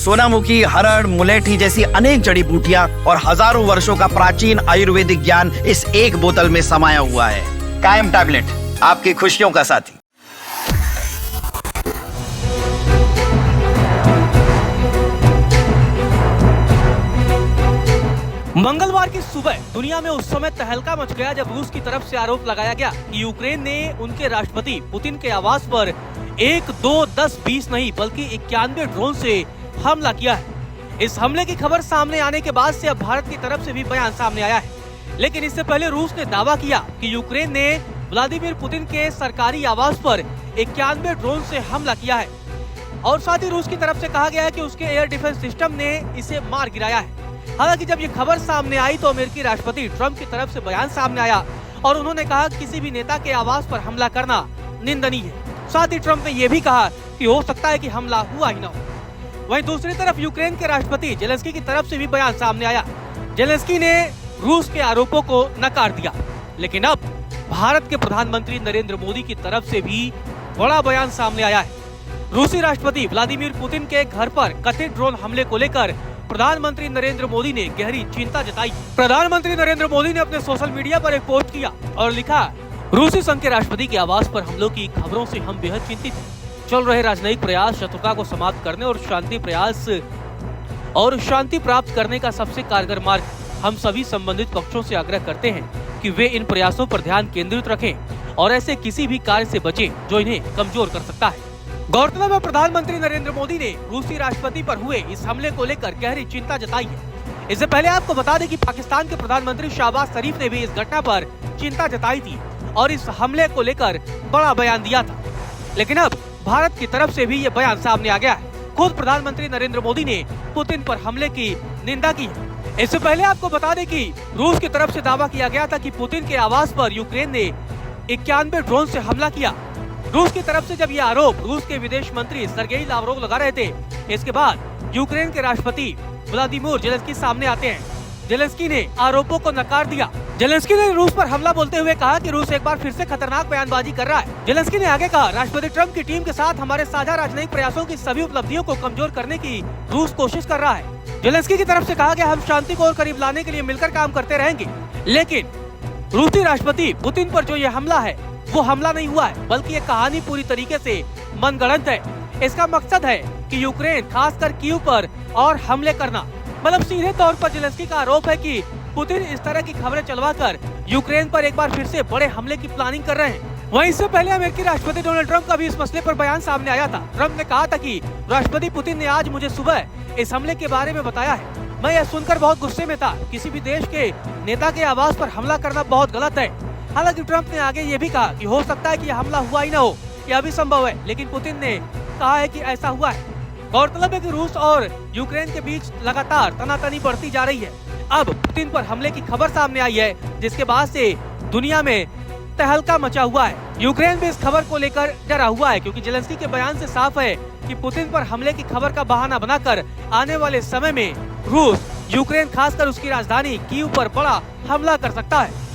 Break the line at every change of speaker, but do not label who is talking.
सोनामुखी, हरड़, मुलेठी जैसी अनेक जड़ी बूटियां और हजारों वर्षों का प्राचीन आयुर्वेदिक ज्ञान इस एक बोतल में समाया हुआ है। कायम टैबलेट, आपकी खुशियों का साथी।
मंगलवार की सुबह दुनिया में उस समय तहलका मच गया जब रूस की तरफ से आरोप लगाया गया कि यूक्रेन ने उनके राष्ट्रपति पुतिन के आवास पर 1, 2, 10, 20 नहीं बल्कि 91 ड्रोन से हमला किया है। इस हमले की खबर सामने आने के बाद से अब भारत की तरफ से भी बयान सामने आया है। लेकिन इससे पहले रूस ने दावा किया कि यूक्रेन ने व्लादिमीर पुतिन के सरकारी आवास पर 91 ड्रोन से हमला किया है और साथ ही रूस की तरफ से कहा गया है कि उसके एयर डिफेंस सिस्टम ने इसे मार गिराया है। हालांकि जब ये खबर सामने आई तो अमेरिकी राष्ट्रपति ट्रंप की तरफ से बयान सामने आया और उन्होंने कहा किसी भी नेता के आवास पर हमला करना निंदनीय है। साथ ही ट्रंप ने यह भी कहा कि हो सकता है कि हमला हुआ ही न हो। वहीं दूसरी तरफ यूक्रेन के राष्ट्रपति जेलेंस्की की तरफ से भी बयान सामने आया। जेलेंस्की ने रूस के आरोपों को नकार दिया, लेकिन अब भारत के प्रधानमंत्री नरेंद्र मोदी की तरफ से भी बड़ा बयान सामने आया है। रूसी राष्ट्रपति व्लादिमीर पुतिन के घर पर कथित ड्रोन हमले को लेकर प्रधानमंत्री नरेंद्र मोदी ने गहरी चिंता जताई। प्रधानमंत्री नरेंद्र मोदी ने अपने सोशल मीडिया पर एक पोस्ट किया और लिखा, रूसी संघ के राष्ट्रपति के आवास पर हमलों की खबरों से हम बेहद चिंतित हैं। चल रहे राजनयिक प्रयास शत्रुता को समाप्त करने और शांति प्राप्त करने का सबसे कारगर मार्ग। हम सभी संबंधित पक्षों से आग्रह करते हैं कि वे इन प्रयासों पर ध्यान केंद्रित रखें और ऐसे किसी भी कार्य से बचें जो इन्हें कमजोर कर सकता है। गौरतलब है, प्रधानमंत्री नरेंद्र मोदी ने रूसी राष्ट्रपति पर हुए इस हमले को लेकर गहरी चिंता जताई है। इससे पहले आपको बता दें कि पाकिस्तान के प्रधानमंत्री शहबाज शरीफ ने भी इस घटना पर चिंता जताई थी और इस हमले को लेकर बड़ा बयान दिया था। लेकिन अब भारत की तरफ से भी ये बयान सामने आ गया है। खुद प्रधानमंत्री नरेंद्र मोदी ने पुतिन पर हमले की निंदा की है। इससे पहले आपको बता दें कि रूस की तरफ से दावा किया गया था कि पुतिन के आवास पर यूक्रेन ने 91 ड्रोन से हमला किया। रूस की तरफ से जब ये आरोप रूस के विदेश मंत्री सर्गेई लावरोव लगा रहे थे, इसके बाद यूक्रेन के राष्ट्रपति व्लादिमीर जेलेंस्की सामने आते हैं। जेलेंस्की ने आरोपों को नकार दिया। जेलेंस्की ने रूस पर हमला बोलते हुए कहा कि रूस एक बार फिर से खतरनाक बयानबाजी कर रहा है। जेलेंस्की ने आगे कहा, राष्ट्रपति ट्रंप की टीम के साथ हमारे साझा राजनयिक प्रयासों की सभी उपलब्धियों को कमजोर करने की रूस कोशिश कर रहा है। जेलेंस्की की तरफ से कहा गया, हम शांति को और करीब लाने के लिए मिलकर काम करते रहेंगे। लेकिन रूसी राष्ट्रपति पुतिन पर जो ये हमला है वो हमला नहीं हुआ है, बल्कि ये कहानी पूरी तरीके से मनगढ़ंत है। इसका मकसद है कि यूक्रेन, खासकर कीव पर और हमले करना। मतलब सीधे तौर पर जेलेंस्की का आरोप है कि पुतिन इस तरह की खबरें चलवाकर यूक्रेन पर एक बार फिर से बड़े हमले की प्लानिंग कर रहे हैं। वहीं इससे पहले अमेरिकी राष्ट्रपति डोनाल्ड ट्रंप का भी इस मसले पर बयान सामने आया था। ट्रंप ने कहा था कि राष्ट्रपति पुतिन ने आज मुझे सुबह इस हमले के बारे में बताया है। मैं यह सुनकर बहुत गुस्से में था। किसी भी देश के नेता के आवास पर हमला करना बहुत गलत है। हालांकि ट्रंप ने आगे ये भी कहा कि हो सकता है कि यह हमला हुआ ही न हो, यह भी संभव है, लेकिन पुतिन ने कहा है कि ऐसा हुआ है। गौरतलब है कि रूस और यूक्रेन के बीच लगातार तनातनी बढ़ती जा रही है। अब पुतिन पर हमले की खबर सामने आई है, जिसके बाद से दुनिया में तहलका मचा हुआ है। यूक्रेन भी इस खबर को लेकर डरा हुआ है, क्योंकि जेलेंस्की के बयान से साफ है कि पुतिन पर हमले की खबर का बहाना बनाकर आने वाले समय में रूस यूक्रेन, खासकर उसकी राजधानी कीव पर बड़ा हमला कर सकता है।